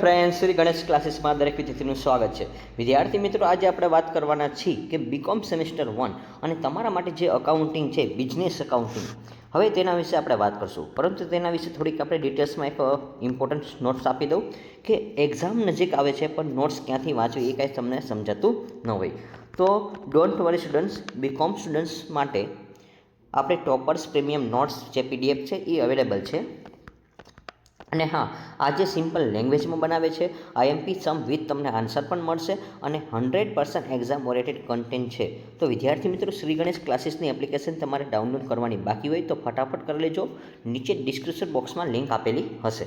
Friends, Shri Ganesh ક્લાસીસમાં દરેક વિદ્યાર્થીનું સ્વાગત છે. વિદ્યાર્થી મિત્રો, આજે આપણે વાત કરવાના છીએ કે બીકોમ સેમેસ્ટર 1 અને તમારા માટે જે અકાઉન્ટિંગ છે, બિઝનેસ અકાઉન્ટિંગ, હવે તેના વિશે આપણે વાત કરશું. પરંતુ તેના વિશે થોડીક આપણે ડિટેલ્સમાં એક ઇમ્પોર્ટન્ટ નોટ્સ આપી દઉં કે એક્ઝામ નજીક આવે છે પણ નોટ્સ ક્યાંથી વાંચવી એ કાંઈ તમને સમજાતું ન હોય. તો don't worry students, B Com students માટે આપણે ટોપર્સ પ્રીમિયમ નોટ્સ જે પીડીએફ છે એ અવેલેબલ છે. અને હા, આ જે સિમ્પલ લેંગ્વેજમાં બનાવે છે, આઈએમપી સમ વિથ તમને આન્સર પણ મળશે અને 100% એક્ઝામ ઓરિએન્ટેડ કન્ટેન્ટ છે. તો વિદ્યાર્થી મિત્રો, શ્રી ગણેશ ક્લાસીસની એપ્લિકેશન તમારે ડાઉનલોડ કરવાની બાકી હોય તો ફટાફટ કરી લેજો. નીચે ડિસ્ક્રિપ્શન બોક્સમાં લિંક આપેલી હશે.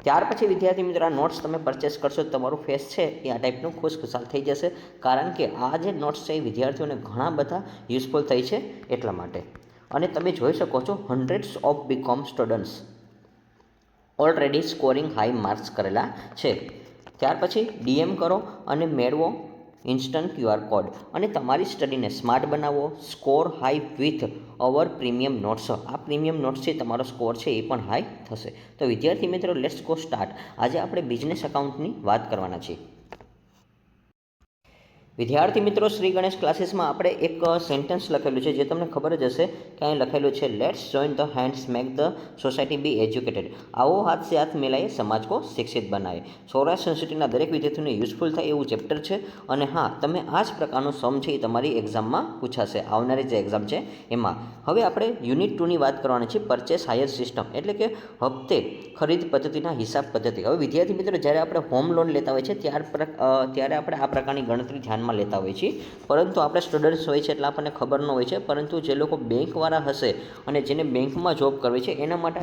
ત્યાર પછી વિદ્યાર્થી મિત્રો, આ નોટ્સ તમે પરચેસ કરશો તો તમારું ફેસ છે એ આ ટાઈપનું ખુશખુશાલ થઈ જશે. કારણ કે આ જે નોટ્સ છે એ વિદ્યાર્થીઓને ઘણા બધા યુઝફુલ થઈ છે એટલા માટે. અને તમે જોઈ શકો છો hundreds of BCom students already scoring high marks કરેલા છે. ત્યાર પછી ડીએમ કરો અને મેળવો ઇન્સ્ટન્ટ QR કોડ અને તમારી સ્ટડીને સ્માર્ટ બનાવો. Score high with our premium notes. આ પ્રીમિયમ નોટ્સથી તમારો સ્કોર છે એ પણ હાઈ થશે. તો વિદ્યાર્થી મિત્રો, લેટ્સ ગો સ્ટાર્ટ. આજે આપણે બિઝનેસ અકાઉન્ટની વાત કરવાના છીએ. વિદ્યાર્થી મિત્રો, શ્રી ગણેશ ક્લાસીસમાં આપણે એક સેન્ટેન્સ લખેલું છે જે તમને ખબર જ હશે કે અહીં લખેલું છે, let's join the hands make the society be educated. આવો હાથ સે હાથ મિલાએ સમાજ કો શિક્ષિત બનાવે. સૌરાષ્ટ્ર યુનિવર્સિટીના દરેક વિદ્યાર્થીઓને યુઝફુલ થાય એવું ચેપ્ટર છે. અને હા, તમે આ જ પ્રકારનો સમ છે એ તમારી એક્ઝામમાં પૂછાશે, આવનારી જે એક્ઝામ છે એમાં. હવે આપણે યુનિટ 2ની વાત કરવાની છે, પરચેસ હાયર સિસ્ટમ, એટલે કે હપ્તે ખરીદ પદ્ધતિના હિસાબ પદ્ધતિ. હવે વિદ્યાર્થી મિત્રો, જ્યારે આપણે હોમ લોન લેતા હોય છે ત્યારે આપણે આ પ્રકારની ગણતરી ધ્યાનમાં લેતા હોય છે. પરંતુ આપણે સ્ટુડન્ટ્સ હોય છે એટલે આપણને ખબર ન હોય છે. પરંતુ જે લોકો બેંકવાળા હશે અને જેને બેંકમાં જોબ કરવી છે એના માટે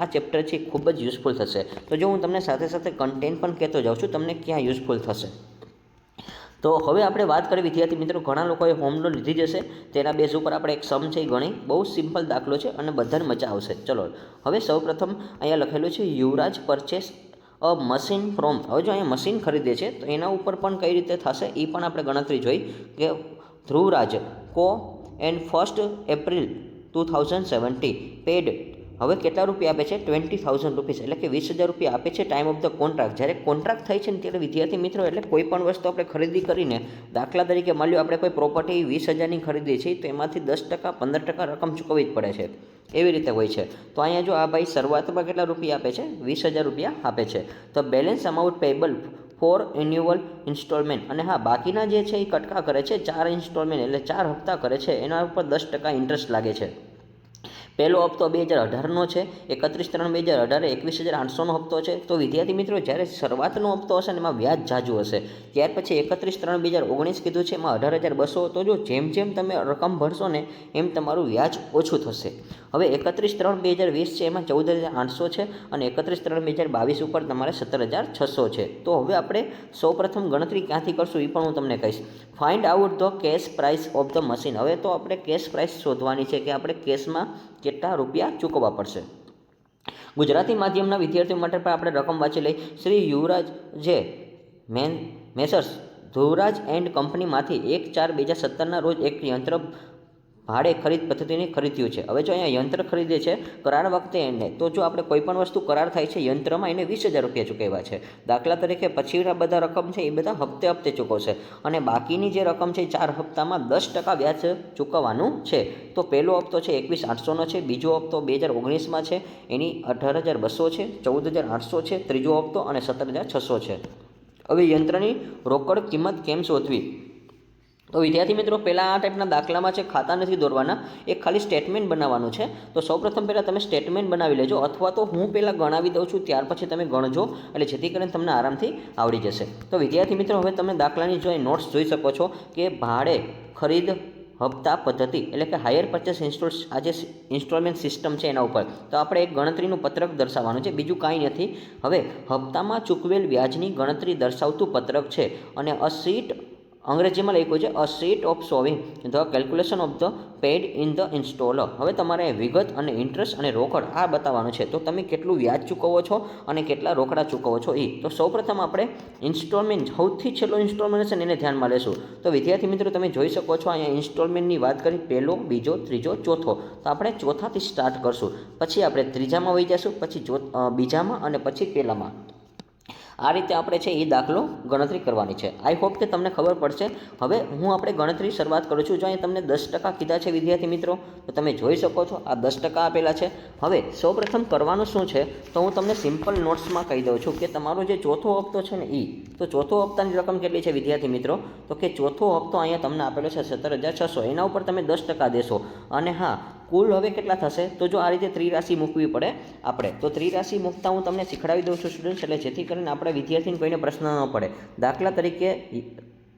આ ચેપ્ટર છે ખૂબ જ યુઝફુલ થશે. તો જો હું તમને સાથે સાથે કન્ટેન્ટ પણ કહેતો જાઉં છું, તમને ક્યાં યુઝફુલ થશે. તો હવે આપણે વાત કરીએ વિદ્યાર્થી મિત્રો, ઘણા લોકોએ હોમ લોન લીધી જશે. તેના બેઝ ઉપર આપણે એક સમ છે એ ગણી, બહુ સિમ્પલ દાખલો છે અને બધાને મજા આવશે. ચલો, હવે સૌપ્રથમ અહીંયા લખેલું છે યુવરાજ પરચેસ અ મશીન ફ્રોમ. હવે જો અહીંયા મશીન ખરીદે છે તો એના ઉપર પણ કઈ રીતે થશે એ પણ આપણે ગણતરી જોઈ કે ધ્રુવરાજ કો એન્ડ 1 એપ્રિલ 2017 પેડ. હવે કેટલા રૂપિયા આપે છે? 20,000 રૂપીસ, એટલે કે 20,000 રૂપિયા આપે છે ટાઈમ ઓફ ધ કોન્ટ્રાક્ટ. જ્યારે કોન્ટ્રાક્ટ થાય છે ને ત્યારે વિદ્યાર્થી મિત્રો, એટલે કોઈ પણ વસ્તુ આપણે ખરીદી કરીને, દાખલા તરીકે માની લો આપણે કોઈ પ્રોપર્ટી 20,000ની ખરીદી છે તો એમાંથી 10% 15% રકમ ચૂકવવી જ પડે છે. એવી રીતે હોય છે. તો અહીંયા જો આ ભાઈ શરૂઆતમાં કેટલા રૂપિયા આપે છે? 20,000 રૂપિયા આપે છે. તો balance amount payable for annual instalment. અને હા, બાકીના જે છે એ કટકા કરે છે, 4 ઇન્સ્ટોલમેન્ટ એટલે 4 હપ્તા કરે છે. એના ઉપર 10% ઇન્ટરેસ્ટ લાગે છે. પહેલો હપ્તો 2018નો છે, 31/3/2018 21,800નો હપ્તો છે. તો વિદ્યાર્થી મિત્રો, જ્યારે શરૂઆતનો હપ્તો હશે ને એમાં વ્યાજ જાજુ હશે. ત્યાર પછી 31/3/2019 કીધું છે, એમાં 18,200. તો જો જેમ જેમ તમે રકમ ભરશો ને એમ તમારું વ્યાજ ઓછું થશે. હવે 31/3/2020 છે, એમાં 14,800 છે અને 31/3/2022 ઉપર તમારે 17,600 છે. તો હવે આપણે સૌપ્રથમ ગણતરી ક્યાંથી કરશું એ પણ હું તમને કહીશ. Find out the cash price of the machine. હવે તો આપણે કેશ પ્રાઇસ શોધવાની છે કે આપણે કેશમાં કેટલા રૂપિયા ચૂકવવા પડશે. ગુજરાતી માધ્યમના વિદ્યાર્થીઓ માટે પણ આપણે રકમ વાંચી લઈ. શ્રી યુવરાજ જે મેસર્સ ધ્રુવરાજ એન્ડ કંપનીમાંથી 1/4/2017ના રોજ એક યંત્ર ભાડે ખરીદ પદ્ધતિને ખરીદ્યું છે. હવે જો અહીંયા યંત્ર ખરીદે છે કરાર વખતે એને, તો જો આપણે કોઈ પણ વસ્તુ કરાર થાય છે યંત્રમાં, એને 20,000 રૂપિયા ચૂકવ્યા છે. દાખલા તરીકે પછીના બધા રકમ છે એ બધા હપ્તે હપ્તે ચૂકવશે અને બાકીની જે રકમ છે 4 હપ્તામાં 10% વ્યાજ ચૂકવવાનું છે. તો પહેલો હપ્તો છે 21,800નો છે, બીજો હપ્તો 2019માં છે, એની 18,200 છે, 14,800 છે ત્રીજો હપ્તો અને 17,600 છે. હવે યંત્રની રોકડ કિંમત કેમ શોધવી? તો વિદ્યાર્થી મિત્રો, પહેલાં આ ટાઈપના દાખલામાં છે ખાતા નથી દોરવાના, એક ખાલી સ્ટેટમેન્ટ બનાવવાનું છે. તો સૌપ્રથમ પહેલાં તમે સ્ટેટમેન્ટ બનાવી લેજો, અથવા તો હું પહેલાં ગણાવી દઉં છું ત્યાર પછી તમે ગણજો, એટલે જેથી કરીને તમને આરામથી આવડી જશે. તો વિદ્યાર્થી મિત્રો, હવે તમે દાખલાની જો નોટ્સ જોઈ શકો છો કે ભાડે ખરીદ હપ્તા પદ્ધતિ, એટલે કે હાયર પરચેસ આ જે ઇન્સ્ટોલમેન્ટ સિસ્ટમ છે એના ઉપર. તો આપણે એક ગણતરીનું પત્રક દર્શાવવાનું છે, બીજું કાંઈ નથી. હવે હપ્તામાં ચૂકવેલ વ્યાજની ગણતરી દર્શાવતું પત્રક છે અને અ શીટ, અંગ્રેજીમાં લખ્યું છે a sheet of showing the calculation of the paid in the installer. હવે તમારે વિગત અને ઇન્ટરેસ્ટ અને રોકડ આ બતાવવાનું છે. તો તમે કેટલું વ્યાજ ચૂકવો છો અને કેટલા રોકડા ચૂકવો છો એ. તો સૌપ્રથમ આપણે ઇન્સ્ટોલમેન્ટ, સૌથી છેલ્લો ઇન્સ્ટોલમેન્ટ છે ને એને ધ્યાનમાં લેશું. તો વિદ્યાર્થી મિત્રો, તમે જોઈ શકો છો અહીંયા ઇન્સ્ટોલમેન્ટની વાત કરી, પહેલો, બીજો, ત્રીજો, ચોથો. તો આપણે ચોથાથી સ્ટાર્ટ કરશું, પછી આપણે ત્રીજામાં વહી જઈશું, પછી બીજામાં અને પછી પહેલામાં. આ રીતે આપણે છે એ દાખલો ગણતરી કરવાની છે. આઈ હોપ કે તમને ખબર પડશે. હવે હું આપણે ગણતરી શરૂઆત કરું છું. જો અહીં તમને 10% કીધા છે વિદ્યાર્થી મિત્રો, તો તમે જોઈ શકો છો આ 10% આપેલા છે. હવે સૌપ્રથમ કરવાનું શું છે, તો હું તમને સિમ્પલ નોટ્સમાં કહી દઉં છું કે તમારો જે ચોથો હપ્તો છે ને તો ચોથો હપ્તાની રકમ કેટલી છે વિદ્યાર્થી મિત્રો, તો કે ચોથો હપ્તો અહીંયા તમને આપેલો છે 17,600. એના ઉપર તમે 10% દેશો. અને હા, કુલ હવે કેટલા થશે, તો જો આ રીતે ત્રિરાશિ મૂકવી પડે આપણે, તો ત્રિરાશિ મૂકતા હું તમને શીખડાવી દઉં છું સ્ટુડન્ટ્સ, એટલે જેથી કરીને આપણે વિદ્યાર્થીને કોઈને પ્રશ્ન ન પડે. દાખલા તરીકે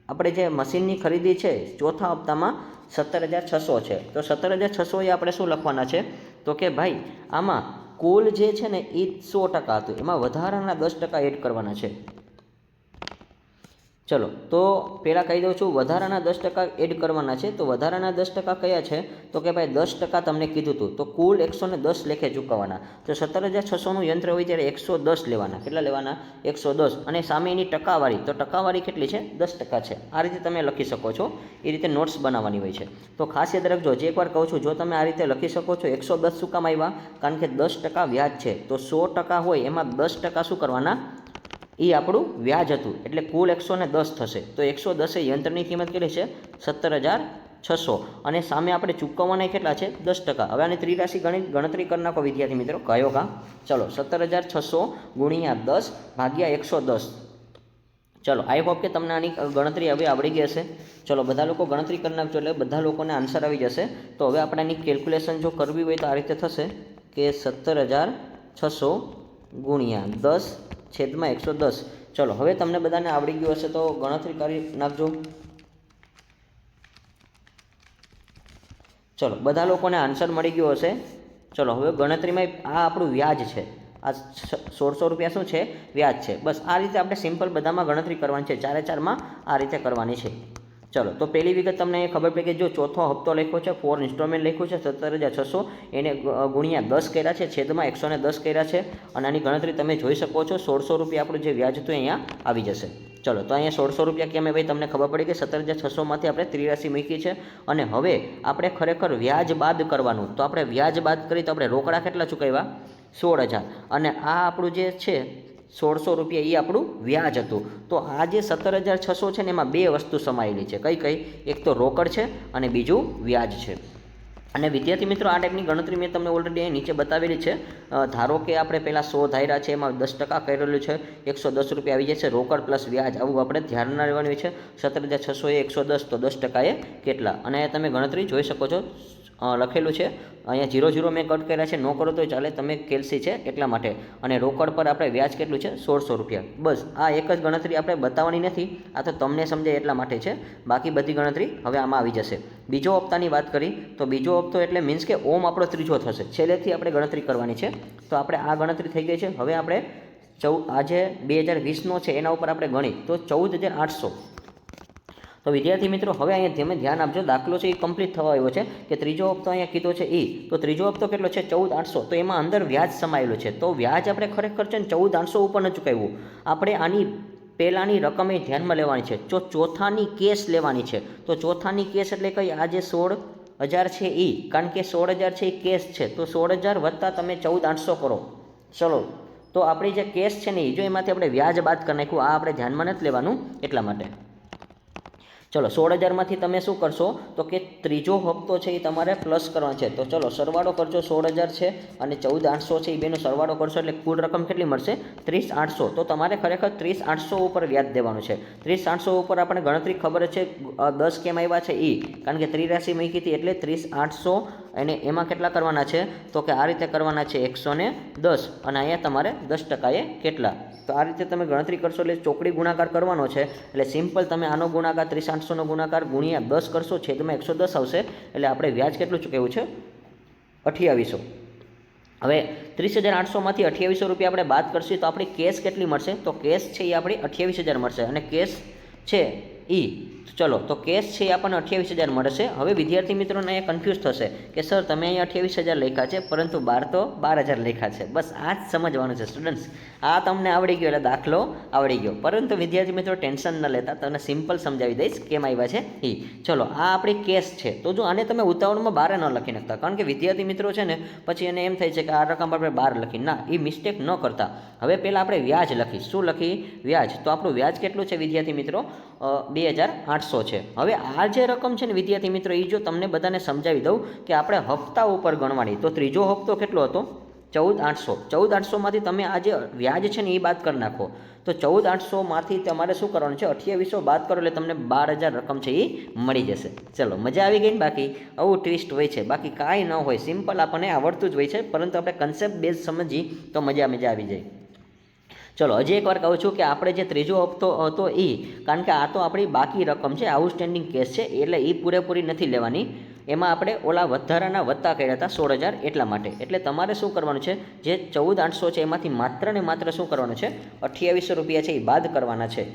આપણે જે મશીનની ખરીદી છે ચોથા હપ્તામાં 17,600 છે, તો 17,600 એ આપણે શું લખવાના છે, તો કે ભાઈ આમાં કુલ જે છે ને એ 100% હતું, એમાં વધારાના 10% એડ કરવાના છે. ચલો, તો પહેલાં કહી દઉં છું, વધારાના 10% એડ કરવાના છે. તો વધારાના 10% કયા છે, તો કે ભાઈ 10% તમને કીધું હતું, તો કુલ 110 લેખે ચૂકવવાના. તો 17,600નું યંત્ર હોય ત્યારે 110 લેવાના. કેટલા લેવાના? 110. અને સામે એની ટકાવારી, તો ટકાવારી કેટલી છે? 10% છે. આ રીતે તમે લખી શકો છો. એ રીતે નોટ્સ બનાવવાની હોય છે. તો ખાસ યાદ રાખજો, જે એકવાર કહું છું, જો તમે આ રીતે લખી શકો છો. 110 શું કામ આવ્યા? કારણ કે 10% વ્યાજ છે. તો 100% હોય એમાં 10% શું કરવાના? એ આપણું વ્યાજ હતું, એટલે કુલ 110 થશે. તો 110 એ યંત્રની કિંમત કેટલી છે? 17,600. અને સામે આપણે ચૂકવવાના કેટલા છે? 10%. હવે આની ત્રિરાશિ ગણતરી કરી નાખો વિદ્યાર્થી મિત્રો. કયો કાં? ચલો, 17,600 ગુણ્યા 10 ભાગ્યા 110. ચલો, આઈ હોપ કે તમને આની ગણતરી હવે આવડી ગઈ હશે. ચલો, બધા લોકો ગણતરી કરી નાખજો, એટલે બધા લોકોને આન્સર આવી જશે. તો હવે આપણે આની કેલ્ક્યુલેશન જો કરવી હોય તો આ રીતે થશે કે 17,600 ગુણ્યા 10 છેદમાં 110. ચલો, હવે તમને બધાને આવડી ગયું હશે તો ગણતરી કરી નાખજો. ચલો, બધા લોકોને આન્સર મળી ગયો હશે. ચલો, હવે ગણતરીમાં આ આપણું વ્યાજ છે. આ 1,600 રૂપિયા શું છે? વ્યાજ છે. બસ આ રીતે આપણે સિમ્પલ બધામાં ગણતરી કરવાની છે. 4/4માં આ રીતે કરવાની છે. ચલો, તો પહેલી વિગત તમને ખબર પડી કે જો ચોથો હપ્તો લખ્યો છે, 4 ઇન્સ્ટોલમેન્ટ લખ્યું છે 17,600, એને ગુણ્યા 10 કર્યા છે, છેદમાં 110 કર્યા છે. અને આની ગણતરી તમે જોઈ શકો છો. 1,600 રૂપિયા આપણું જે વ્યાજ હતું અહીંયા આવી જશે. ચલો, તો અહીંયા 1,600 રૂપિયા કેમ ભાઈ તમને ખબર પડી કે 17,600માંથી આપણે ત્રિરાશિ મૂકી છે. અને હવે આપણે ખરેખર વ્યાજ બાદ કરવાનું. તો આપણે વ્યાજ બાદ કરી તો આપણે રોકડા કેટલા ચૂકવ્યા? 16,000. અને આ આપણું જે છે 1,600 રૂપિયા એ આપણું વ્યાજ હતું. તો આ જે 17,600 છે ને એમાં બે વસ્તુ સમાયેલી છે. કઈ કઈ? એક તો રોકડ છે અને બીજું વ્યાજ છે. અને વિદ્યાર્થી મિત્રો, આ ટાઈપની ગણતરી મેં તમને ઓલરેડી અહીં નીચે બતાવેલી છે. ધારો કે આપણે પહેલાં 100 ધાર્યા છે, એમાં 10% કરેલું છે, 110 રૂપિયા આવી જશે. રોકડ પ્લસ વ્યાજ, આવું આપણે ધ્યાનમાં રહેવાનું હોય છે. 17,600 એ 110, તો 10% એ કેટલા? અને તમે ગણતરી જોઈ શકો છો. લખેલું છે અહીંયા 0 મેં કટ કર્યા છે. ન કરો તો ચાલે, તમે કેલ્સી છે એટલા માટે. અને રોકડ પર આપણે વ્યાજ કેટલું છે? 1,600 રૂપિયા. બસ આ એક જ ગણતરી આપણે બતાવવાની નથી, આ તો તમને સમજાય એટલા માટે છે. બાકી બધી ગણતરી હવે આમાં આવી જશે. બીજો હપ્તાની વાત કરી તો બીજો હપ્તો એટલે મીન્સ કે ઓમ આપણો ત્રીજો થશે. છેલ્લેથી આપણે ગણતરી કરવાની છે. તો આપણે આ ગણતરી થઈ ગઈ છે. હવે આપણે આજે 2020નો છે એના ઉપર આપણે ગણી તો 14,800. તો વિદ્યાર્થી મિત્રો, હવે અહીંયા તમે ધ્યાન આપજો. દાખલો છે એ કમ્પ્લીટ થવા આવ્યો છે કે ત્રીજો હપ્તો અહીંયા કીધો છે એ. તો ત્રીજો હપ્તો કેટલો છે? 14,800. તો એમાં અંદર વ્યાજ સમાયેલું છે. તો વ્યાજ આપણે ખરેખર છે ને 14,800 ઉપર ન ચૂકવ્યું. આપણે આની પહેલાંની રકમ એ ધ્યાનમાં લેવાની છે. જો ચોથાની કેસ લેવાની છે. તો ચોથાની કેસ એટલે કઈ? આ જે 16,000 છે એ, કારણ કે 16,000 છે એ કેસ છે. તો 16,000 વત્તા તમે 14,800 કરો. ચલો, તો આપણી જે કેસ છે ને એ જો એમાંથી આપણે વ્યાજ બાદ કરી નાખ્યું. આ આપણે ધ્યાનમાં નથી લેવાનું એટલા માટે. ચલો, 16,000માંથી તમે શું કરશો? તો કે ત્રીજો હપ્તો છે એ તમારે પ્લસ કરવાનો છે. તો ચલો, સરવાળો કરજો. 16,000 છે અને 14,800 છે, એ બેનો સરવાળો કરશો એટલે કુલ રકમ કેટલી મળશે? 30,800. તો તમારે ખરેખર 30,800 ઉપર વ્યાજ દેવાનું છે. 30,800 ઉપર આપણે ગણતરી ખબર છે 10 કેમ આવ્યા છે એ, કારણ કે ત્રિરાશિ મૂકી હતી એટલે 30,800. અને એમાં કેટલા કરવાના છે? તો કે આ રીતે કરવાના છે 110. અને અહીંયા તમારે 10% એ કેટલા? તો આ રીતે તમે ગણતરી કરશો એટલે ચોકડી ગુણાકાર કરવાનો છે. એટલે સિમ્પલ તમે આનો ગુણાકાર 30,800નો ગુણાકાર ગુણ્યા 10 કરશો, છેદમાં 110 આવશે. એટલે આપણે વ્યાજ કેટલું ચૂકવ્યું છે? 2800. હવે 30,800માંથી 2800 રૂપિયા આપણે બાદ કરશું તો આપણી કેશ કેટલી મળશે? તો કેશ છે એ આપણી 28,000 મળશે. અને કેશ છે એ ચલો તો કેશ છે એ આપણને 28,000 મળશે. હવે વિદ્યાર્થી મિત્રોને અહીંયા કન્ફ્યુઝ થશે કે સર તમે અહીંયા 28,000 લખ્યા છે પરંતુ બહાર તો 12,000 લખ્યા છે. બસ આ જ સમજવાનું છે સ્ટુડન્ટ્સ. આ તમને આવડી ગયો એટલે દાખલો આવડી ગયો. પરંતુ વિદ્યાર્થી મિત્રો ટેન્શન ન લેતા, તમને સિમ્પલ સમજાવી દઈશ કેમ આવ્યા છે એ. ચલો આ આપણી કેશ છે. તો જો આને તમે ઉતાવળમાં બારે ન લખી નાખતા, કારણ કે વિદ્યાર્થી મિત્રો છે ને પછી એને એમ થાય છે કે આ રકમ આપણે બહાર લખી. ના, એ મિસ્ટેક ન કરતા. હવે પહેલાં આપણે વ્યાજ લખી. શું લખી? વ્યાજ. તો આપણું વ્યાજ કેટલું છે વિદ્યાર્થી મિત્રો? 2,800 છે. હવે આ જે રકમ છે ને વિદ્યાર્થી મિત્રો, એ જો તમને બધાને સમજાવી દઉં કે આપણે હપ્તા ઉપર ગણવાની, તો ત્રીજો હપ્તો કેટલો હતો? 14,800. 14,800માંથી તમે આ જે વ્યાજ છે ને એ બાદ કરી નાખો. તો 14,800માંથી તમારે શું કરવાનું છે? 2800 બાદ કરો એટલે તમને 12,000 રકમ છે એ મળી જશે. ચલો મજા આવી ગઈ ને? બાકી આવું ટ્વિસ્ટ હોય છે, બાકી કાંઈ ન હોય, સિમ્પલ આપણને આવડતું જ હોય છે, પરંતુ આપણે કન્સેપ્ટ બેઝ સમજી તો મજા આવી જાય. ચલો હજી એકવાર કહું છું કે આપણે જે ત્રીજો હપ્તો હતો એ, કારણ કે આ તો આપણી બાકી રકમ છે, આઉટસ્ટેન્ડિંગ કેસ છે, એટલે એ પૂરેપૂરી નથી લેવાની. એમાં આપણે ઓલા વધારાના વત્તા કર્યા હતા 16,000 એટલા માટે. એટલે તમારે શું કરવાનું છે? જે 14,800 છે એમાંથી માત્ર ને માત્ર શું કરવાનું છે? 2800 રૂપિયા છે એ બાદ કરવાના છે.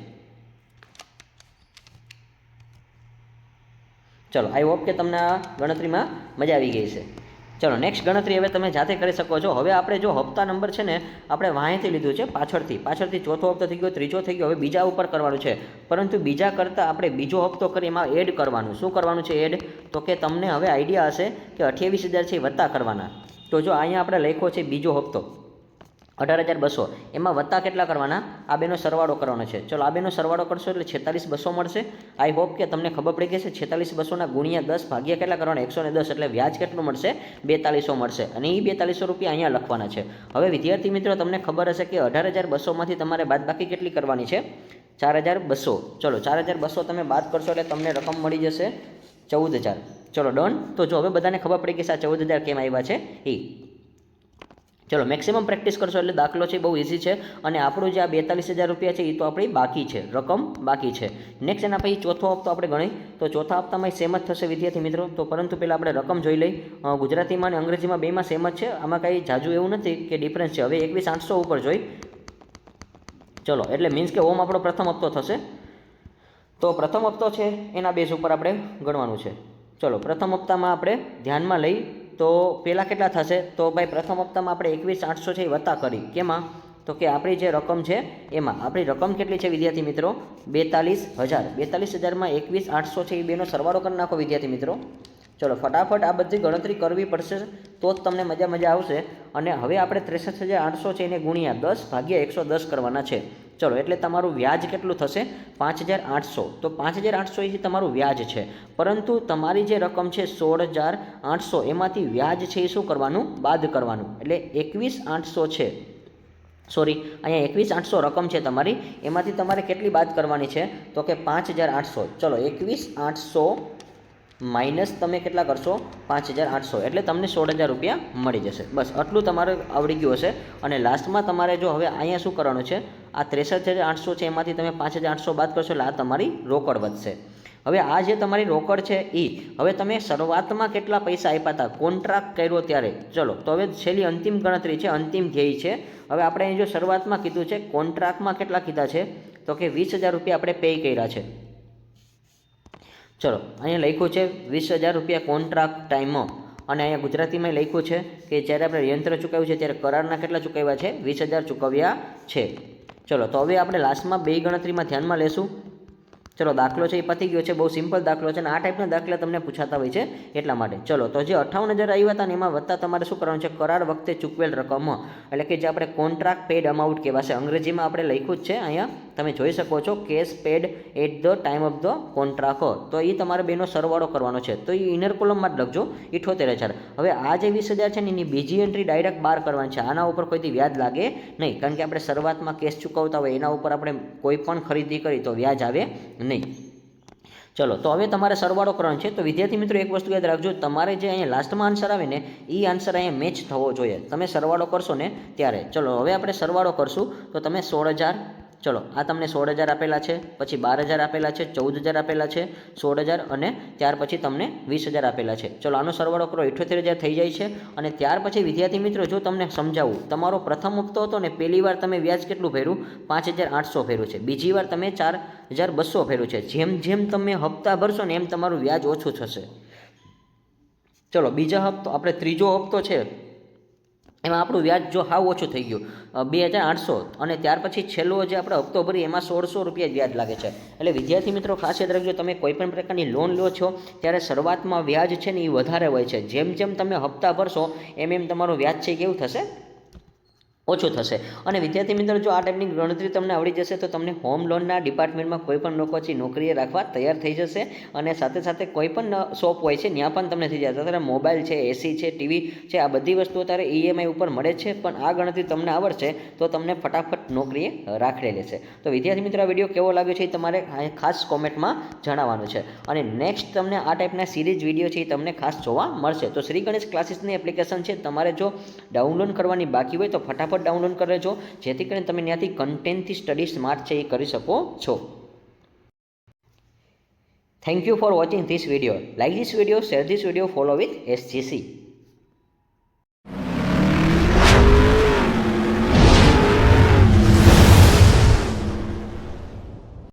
ચલો આઈ હોપ કે તમને આ ગણતરીમાં મજા આવી ગઈ છે. ચલો નેક્સ્ટ ગણતરી હવે તમે જાતે કરી શકો છો. હવે આપણે જો હપ્તા નંબર છે ને આપણે વાંહેથી લીધું છે, પાછળથી ચોથો હપ્તો થઈ ગયો, ત્રીજો થઈ ગયો, હવે બીજા ઉપર કરવાનું છે. પરંતુ બીજા કરતાં આપણે બીજો હપ્તો કરી એમાં એડ કરવાનું. શું કરવાનું છે એડ? તો કે તમને હવે આઈડિયા હશે કે 28,000 છે એ વત્તા કરવાના. તો જો અહીંયા આપણે લખ્યો છે બીજો હપ્તો 18,200, એમાં વત્તા કેટલા કરવાના? આ બેનો સરવાળો કરવાનો છે. ચલો આ બેનો સરવાળો કરશો એટલે 46,200 મળશે. આઈ હોપ કે તમને ખબર પડી ગઈ છે. 46,200 ગુણ્યા 10 ભાગ્યા કેટલા કરવાના? 110. એટલે વ્યાજ કેટલું મળશે? 4200 મળશે. અને એ 4200 રૂપિયા અહીંયા લખવાના છે. હવે વિદ્યાર્થી મિત્રો તમને ખબર હશે કે 18,200માંથી તમારે બાદબાકી કેટલી કરવાની છે? 4,200. ચલો 4,200 તમે બાદ કરશો એટલે તમને રકમ મળી જશે 14,000. ચલો ડન. તો જો હવે બધાને ખબર પડી ગઈ છે આ 14,000 કેમ આવ્યા છે એ. ચલો મેક્સિમમ પ્રેક્ટિસ કરશો એટલે દાખલો છે બહુ ઇઝી છે. અને આપણું જે આ 42,000 રૂપિયા છે એ તો આપણી બાકી છે, રકમ બાકી છે. નેક્સ્ટ એના પછી ચોથો હપ્તો આપણે ગણી, તો ચોથા હપ્તામાં સેમ જ થશે વિદ્યાર્થી મિત્રો. તો પરંતુ પહેલાં આપણે રકમ જોઈ લઈ. ગુજરાતીમાં અને અંગ્રેજીમાં બેમાં સેમ જ છે, આમાં કાંઈ જાજુ એવું નથી કે ડિફરન્સ છે. હવે 21,800 ઉપર જોઈ. ચલો એટલે મીન્સ કે ઓમ આપણો પ્રથમ હપ્તો થશે. તો પ્રથમ હપ્તો છે એના બેઝ ઉપર આપણે ગણવાનું છે. ચલો પ્રથમ હપ્તામાં આપણે ધ્યાનમાં લઈ તો પહેલાં કેટલા થશે? તો ભાઈ પ્રથમ હપ્તામાં આપણે 21,800 છે એ વત્તા કરી. કેમાં? તો કે આપણી જે રકમ છે એમાં આપણી રકમ કેટલી છે વિદ્યાર્થી મિત્રો? 42,000. 42,000માં 21,800 છે એ બેનો સરવાળો કરી નાખો વિદ્યાર્થી મિત્રો. ચલો ફટાફટ આ બધી ગણતરી કરવી પડશે તો જ તમને મજા આવશે. અને હવે આપણે 63,800 છે એને ગુણ્યા 10 ભાગ્યા 110 કરવાના છે. ચલો એટલે તમારું વ્યાજ કેટલું થશે? 5,800. તો 5,800 એ તમારું વ્યાજ છે, પરંતુ તમારી જે રકમ છે 16,800 એમાંથી વ્યાજ છે એ શું કરવાનું? બાદ કરવાનું. એટલે 21,800 છે, સોરી અહીંયા 21,800 રકમ છે તમારી, એમાંથી તમારે કેટલી બાદ કરવાની છે? તો કે 5,800. ચલો 21,800 માઇનસ તમે કેટલા કરશો? 5,800. એટલે તમને 16,000 રૂપિયા મળી જશે. બસ આટલું તમારે આવડી ગયું હશે. અને લાસ્ટમાં તમારે જો હવે અહીંયા શું કરવાનું છે? આ 63,800 છે એમાંથી તમે 5,800 બાદ કરશો એટલે આ તમારી રોકડ વધશે. હવે આ જે તમારી રોકડ છે એ હવે તમે શરૂઆતમાં કેટલા પૈસા આપ્યા હતા કોન્ટ્રાક્ટ કર્યો ત્યારે? ચલો તો હવે છેલ્લી અંતિમ ગણતરી છે, અંતિમ ધ્યેય છે. હવે આપણે અહીં જો શરૂઆતમાં કીધું છે, કોન્ટ્રાક્ટમાં કેટલા કીધા છે? તો કે 20,000 રૂપિયા આપણે પે કર્યા છે. ચલો અહીંયા લખ્યું છે 20,000 રૂપિયા કોન્ટ્રાક્ટ ટાઈમ. અને અહીંયા ગુજરાતીમાં લખ્યું છે કે જ્યારે આપણે યંત્ર ચૂકવ્યું છે ત્યારે કરારના કેટલા ચૂકવ્યા છે? 20,000 ચૂકવ્યા છે. ચલો તો હવે આપણે લાસ્ટમાં બે ગણતરીમાં ધ્યાનમાં લેશું. ચલો દાખલો છે એ પતી ગયો છે, બહુ સિમ્પલ દાખલો છે અને આ ટાઈપના દાખલા તમને પૂછાતા હોય છે એટલા માટે. ચલો તો જે 58,000 આવ્યા હતા ને એમાં વત્તા તમારે શું કરવાનું છે? કરાર વખતે ચૂકવેલ રકમ, એટલે કે જે આપણે કોન્ટ્રાક્ટ પેડ અમાઉન્ટ કહેવાશે. અંગ્રેજીમાં આપણે લખ્યું જ છે અહીંયા તમે જોઈ શકો છો, cash paid at the time of the contract. તો એ તમારે બેનો સરવાળો કરવાનો છે. તો એ ઇનર કોલમમાં જ લખજો 78,000. હવે આ જે 20,000 છે ને એની બીજી એન્ટ્રી ડાયરેક્ટ બહાર કરવાની છે. આના ઉપર કોઈથી વ્યાજ લાગે નહીં, કારણ કે આપણે શરૂઆતમાં કેશ ચૂકવતા હોય એના ઉપર આપણે કોઈ પણ ખરીદી કરી તો વ્યાજ આવે નહીં. ચલો તો હવે તમારે સરવાળો કરવાનો છે. તો વિદ્યાર્થી મિત્રો એક વસ્તુ યાદ રાખજો, તમારે જે અહીંયા લાસ્ટમાં આન્સર આવે ને એ આન્સર અહીંયા મેચ થવો જોઈએ તમે સરવાળો કરશો ને ત્યારે. ચલો હવે આપણે સરવાળો કરશું. તો તમે 16,000 ચલો આ તમને 16,000 આપેલા છે, પછી 12,000 આપેલા છે, 14,000 આપેલા છે, 16,000 અને ત્યાર પછી તમને 20,000 આપેલા છે. ચલો આનો સરવાળો કરો 78,000 થઈ જાય છે. અને ત્યાર પછી વિદ્યાર્થી મિત્રો જો તમને સમજાવું, તમારો પ્રથમ હપ્તો હતો ને પહેલી વાર તમે વ્યાજ કેટલું ભર્યું? 5,800 ભર્યું છે. બીજી વાર તમે 4,200 ભર્યું છે. જેમ જેમ તમે હપ્તા ભરશો ને એમ તમારું વ્યાજ ઓછું થશે. ચલો બીજા હપ્તો, આપણે ત્રીજો હપ્તો છે એમાં આપણું વ્યાજ જો હાવ ઓછું થઈ ગયું 2,800, અને ત્યાર પછી છેલ્લો જે આપણે હપ્તો ભરી એમાં 1,600 રૂપિયા વ્યાજ લાગે છે. એટલે વિદ્યાર્થી મિત્રો ખાસ યાદ રાખજો, તમે કોઈ પણ પ્રકારની લોન લો છો ત્યારે શરૂઆતમાં વ્યાજ છે ને એ વધારે હોય છે. જેમ જેમ તમે હપ્તા ભરશો એમ એમ તમારું વ્યાજ છે કેવું થશે? ઓછું થશે. અને વિદ્યાર્થી મિત્રો જો આ ટાઈપની ગણતરી તમને આવડી જશે તો તમને હોમ લોનના ડિપાર્ટમેન્ટમાં કોઈ પણ લોકો છે નોકરીએ રાખવા તૈયાર થઈ જશે. અને સાથે સાથે કોઈ પણ શોપ હોય છે ત્યાં પણ તમને થઈ જશે. અત્યારે મોબાઈલ છે, એસી છે, ટીવી છે, આ બધી વસ્તુઓ અત્યારે EMI ઉપર મળે છે. પણ આ ગણતરી તમને આવડશે તો તમને ફટાફટ નોકરીએ રાખી લેશે. તો વિદ્યાર્થી મિત્રો આ વિડીયો કેવો લાગ્યો છે એ તમારે ખાસ કોમેન્ટમાં જણાવવાનું છે. અને નેક્સ્ટ તમને આ ટાઈપના સિરીઝ વિડીયો છે એ તમને ખાસ જોવા મળશે. તો શ્રી ગણેશ ક્લાસીસની એપ્લિકેશન છે, તમારે જો ડાઉનલોડ કરવાની બાકી હોય તો ફટાફટ ડાઉનલોડ કરી લેજો, જેથી કરીને તમે ત્યાંથી કન્ટેન્ટથી સ્ટડી સ્માર્ટ છે એ કરી શકો છો. Thank you for watching this video. Like this video, share this video, follow with SGC.